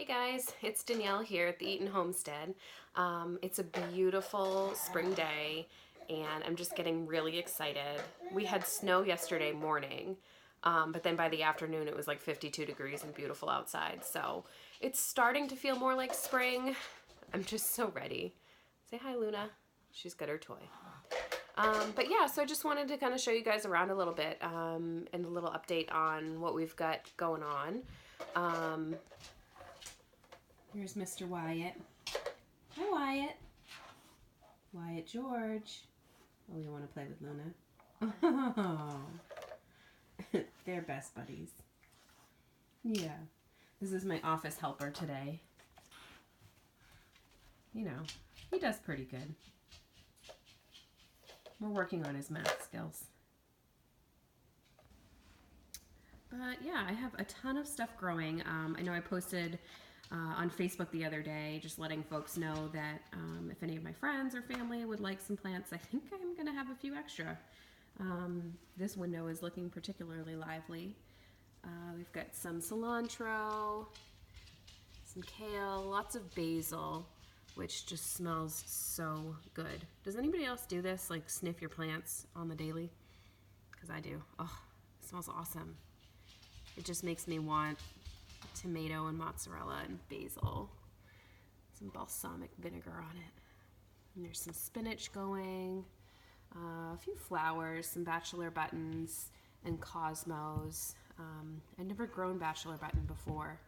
guys, it's Danielle here at the Eaton Homestead. It's a beautiful spring day and I'm just getting really excited. We had snow yesterday morning, but then by the afternoon it was like 52 degrees and beautiful outside. So it's starting to feel more like spring. I'm just so ready. Say hi, Luna. She's got her toy. But yeah, so I just wanted to kind of show you guys around a little bit and a little update on what we've got going on. Here's Mr. Wyatt. Hi, Wyatt. Wyatt George. Oh, you want to play with Luna? Oh, they're best buddies. Yeah. This is my office helper today. You know, he does pretty good. We're working on his math skills. But yeah, I have a ton of stuff growing. I know I posted on Facebook the other day, just letting folks know that if any of my friends or family would like some plants, I think I'm going to have a few extra. This window is looking particularly lively. We've got some cilantro, some kale, lots of basil, which just smells so good. Does anybody else do this, like sniff your plants on the daily? Because I do. Oh, it smells awesome. It just makes me want tomato and mozzarella and basil, some balsamic vinegar on it. And there's some spinach going, a few flowers, some bachelor buttons and cosmos. I'd never grown bachelor button before.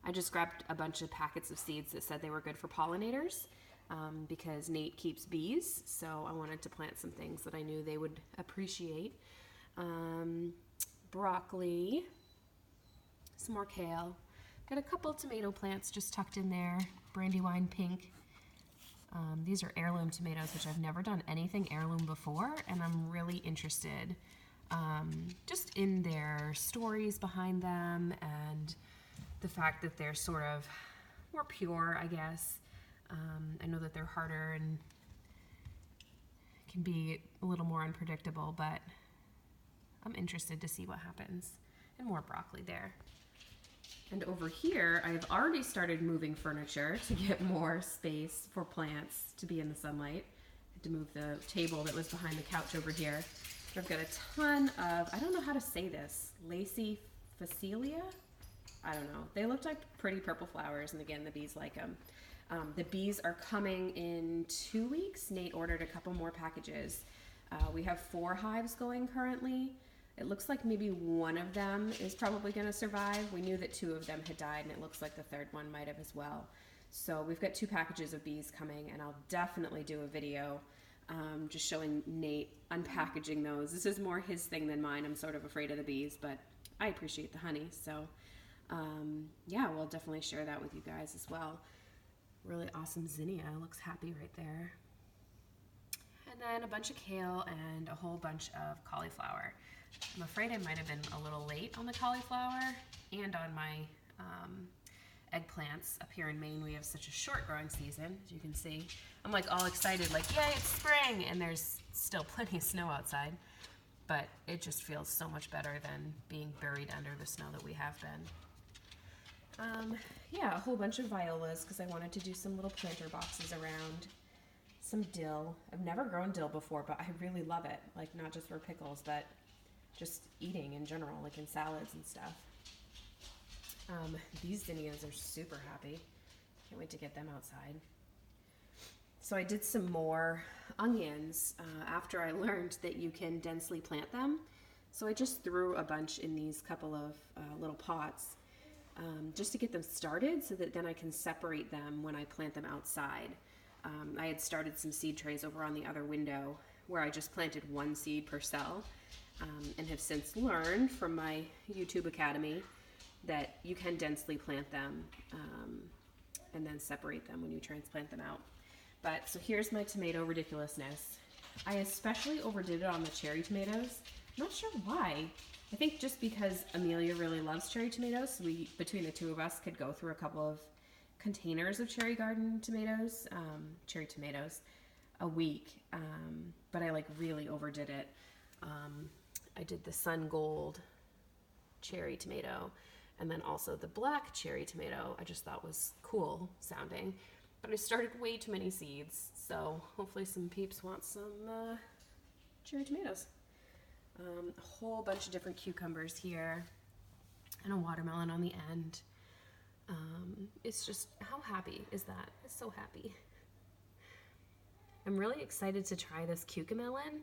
I just grabbed a bunch of packets of seeds that said they were good for pollinators because Nate keeps bees, so I wanted to plant some things that I knew they would appreciate. Broccoli, some more kale. Got a couple of tomato plants just tucked in there, brandywine pink. These are heirloom tomatoes, which I've never done anything heirloom before, and I'm really interested just in their stories behind them and the fact that they're sort of more pure, I guess. I know that they're harder and can be a little more unpredictable, but I'm interested to see what happens. And more broccoli there. And over here, I've already started moving furniture to get more space for plants to be in the sunlight. I had to move the table that was behind the couch over here. I've got a ton of, I don't know how to say this, lacy facelia? I don't know. They looked like pretty purple flowers, and again, the bees like them. The bees are coming in 2 weeks. Nate ordered a couple more packages. We have 4 hives going currently. It looks like maybe one of them is probably going to survive. We knew that 2 of them had died, and it looks like the 3rd one might have as well. So we've got 2 packages of bees coming, and I'll definitely do a video just showing Nate unpackaging those. This is more his thing than mine. I'm sort of afraid of the bees, but I appreciate the honey. So yeah, we'll definitely share that with you guys as well. Really awesome zinnia. Looks happy right there. And then a bunch of kale and a whole bunch of cauliflower. I'm afraid I might have been a little late on the cauliflower and on my eggplants. Up here in Maine, we have such a short growing season, as you can see. I'm like all excited, like, yay, it's spring, and there's still plenty of snow outside, but it just feels so much better than being buried under the snow that we have been. Yeah, a whole bunch of violas because I wanted to do some little planter boxes around. Some dill. I've never grown dill before, but I really love it, like not just for pickles, but just eating in general, like in salads and stuff. These zinnias are super happy. Can't wait to get them outside. So I did some more onions after I learned that you can densely plant them. So I just threw a bunch in these couple of little pots just to get them started so that then I can separate them when I plant them outside. I had started some seed trays over on the other window where I just planted 1 seed per cell. And have since learned from my YouTube Academy that you can densely plant them and then separate them when you transplant them out. But so here's my tomato ridiculousness. I especially overdid it on the cherry tomatoes. I'm not sure why. I think just because Amelia really loves cherry tomatoes, we, between the 2 of us, could go through a couple of containers of cherry garden tomatoes, a week. But I like really overdid it. I did the sun gold cherry tomato, And then also the black cherry tomato, I just thought was cool sounding. But I started way too many seeds, so hopefully some peeps want some cherry tomatoes. A whole bunch of different cucumbers here, and a watermelon on the end. It's just, how happy is that? It's so happy. I'm really excited to try this cucamelon.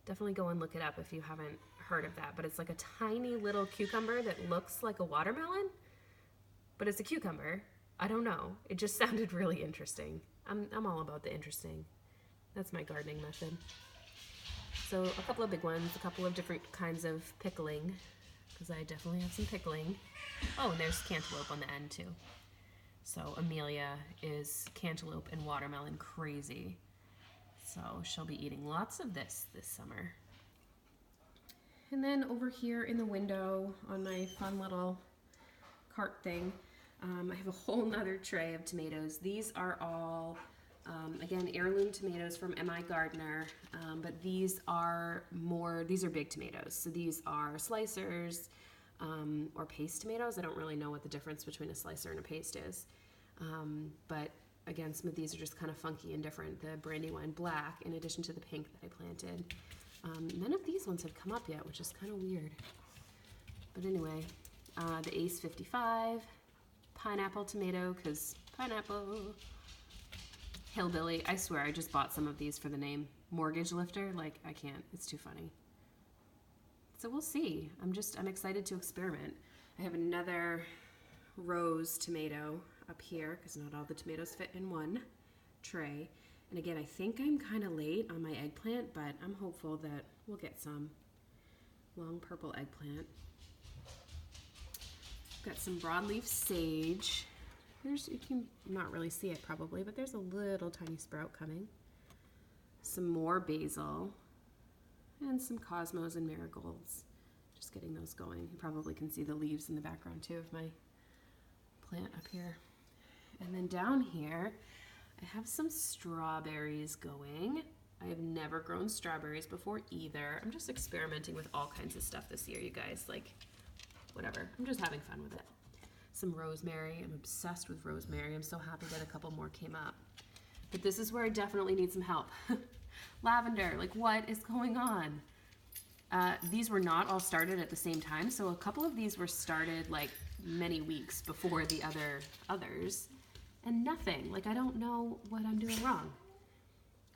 Definitely go and look it up if you haven't heard of that, but it's like a tiny little cucumber that looks like a watermelon, but it's a cucumber. I don't know. It just sounded really interesting. I'm all about the interesting. That's my gardening method. So a couple of big ones, a couple of different kinds of pickling, because I definitely have some pickling. Oh, and there's cantaloupe on the end too. So Amelia is cantaloupe and watermelon crazy. So she'll be eating lots of this summer. And then over here in the window on my fun little cart thing, I have a whole nother tray of tomatoes. These are all, again, heirloom tomatoes from M.I. Gardner, but these are big tomatoes. So these are slicers or paste tomatoes. I don't really know what the difference between a slicer and a paste is. But again, some of these are just kind of funky and different. The Brandywine Black, in addition to the pink that I planted. None of these ones have come up yet, which is kind of weird. But anyway, the Ace 55, pineapple tomato, because pineapple. Hillbilly, I swear I just bought some of these for the name. Mortgage lifter, like I can't, it's too funny. So we'll see. I'm excited to experiment. I have another rose tomato up here, because not all the tomatoes fit in one tray. And again, I think I'm kind of late on my eggplant, but I'm hopeful that we'll get some long purple eggplant. Got some broadleaf sage. You can not really see it probably, but there's a little tiny sprout coming. Some more basil and some cosmos and marigolds. Just getting those going. You probably can see the leaves in the background too of my plant up here. And then down here, I have some strawberries going. I have never grown strawberries before either. I'm just experimenting with all kinds of stuff this year, you guys. Like, whatever. I'm just having fun with it. Some rosemary. I'm obsessed with rosemary. I'm so happy that a couple more came up. But this is where I definitely need some help. Lavender, like what is going on? These were not all started at the same time, so a couple of these were started like many weeks before the others. And nothing, like I don't know what I'm doing wrong.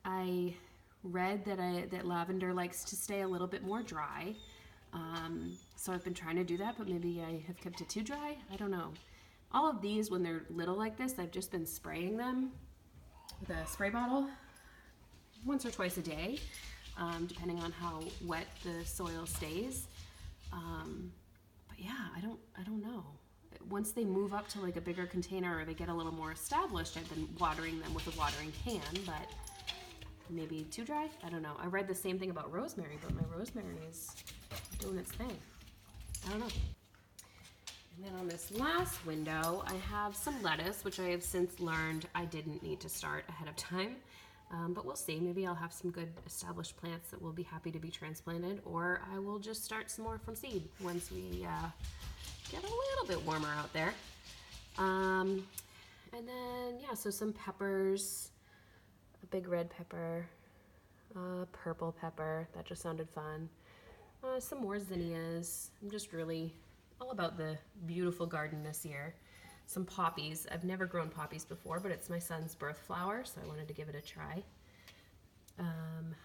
I read that lavender likes to stay a little bit more dry. So I've been trying to do that, but maybe I have kept it too dry. I don't know. All of these, when they're little like this, I've just been spraying them with a spray bottle once or twice a day, depending on how wet the soil stays. But yeah, I don't know. Once they move up to like a bigger container or they get a little more established, I've been watering them with a watering can, but maybe too dry? I don't know. I read the same thing about rosemary, but my rosemary is doing its thing. I don't know. And then on this last window, I have some lettuce, which I have since learned I didn't need to start ahead of time. But we'll see. Maybe I'll have some good established plants that will be happy to be transplanted, or I will just start some more from seed once we get a little bit warmer out there. And then, yeah, so some peppers, a big red pepper, purple pepper, that just sounded fun. Some more zinnias. I'm just really all about the beautiful garden this year. Some poppies. I've never grown poppies before, but it's my son's birth flower, so I wanted to give it a try.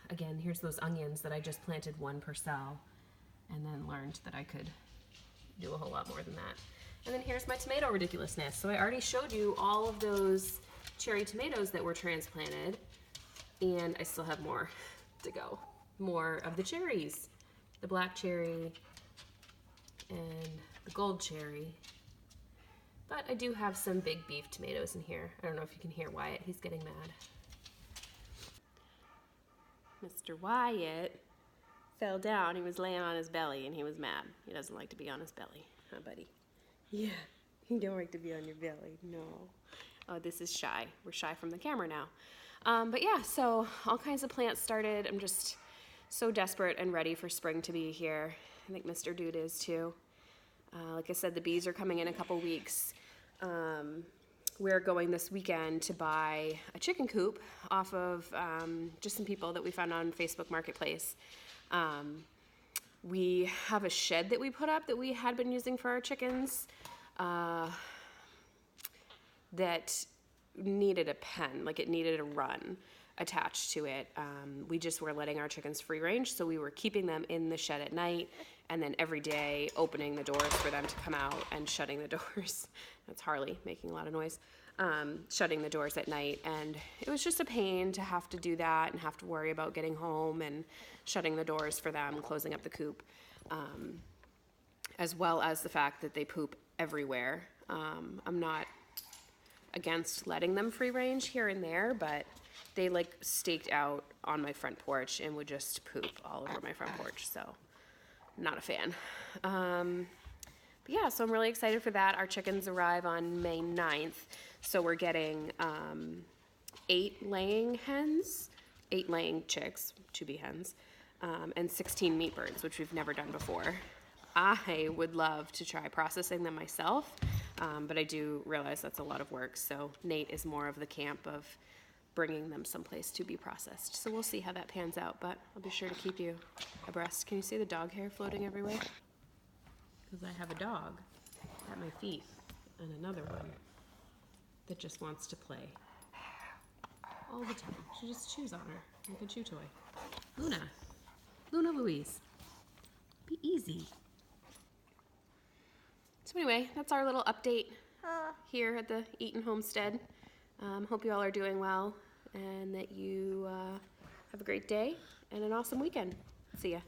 Again, here's those onions that I just planted one per cell and then learned that I could do a whole lot more than that. And then here's my tomato ridiculousness. So I already showed you all of those cherry tomatoes that were transplanted, and I still have more to go. More of the cherries. The black cherry and the gold cherry. But I do have some big beef tomatoes in here. I don't know if you can hear Wyatt. He's getting mad. Mr. Wyatt fell down. He was laying on his belly and he was mad. He doesn't like to be on his belly. Huh, buddy? Yeah, you don't like to be on your belly. No. Oh, this is Shy. We're Shy from the camera now. But yeah, so all kinds of plants started. I'm just so desperate and ready for spring to be here. I think Mr. Dude is too. Like I said, the bees are coming in a couple weeks. We're going this weekend to buy a chicken coop off of just some people that we found on Facebook Marketplace. We have a shed that we put up that we had been using for our chickens that needed a pen, like it needed a run attached to it. We just were letting our chickens free range, so we were keeping them in the shed at night and then every day opening the doors for them to come out and shutting the doors. That's Harley making a lot of noise. Shutting the doors at night, and it was just a pain to have to do that and have to worry about getting home and shutting the doors for them, closing up the coop, as well as the fact that they poop everywhere. I'm not against letting them free range here and there, but they like staked out on my front porch and would just poop all over my front porch, so not a fan. But yeah, so I'm really excited for that. Our chickens arrive on May 9th, so we're getting 8 laying hens, 8 laying chicks, to be hens, and 16 meat birds, which we've never done before. I would love to try processing them myself, but I do realize that's a lot of work, so Nate is more of the camp of bringing them someplace to be processed. So we'll see how that pans out, but I'll be sure to keep you abreast. Can you see the dog hair floating everywhere? Because I have a dog at my feet and another one that just wants to play all the time. She just chews on her like a chew toy. Luna Louise, be easy. So anyway, that's our little update here at the Eaton Homestead. Hope you all are doing well and that you have a great day and an awesome weekend. See ya.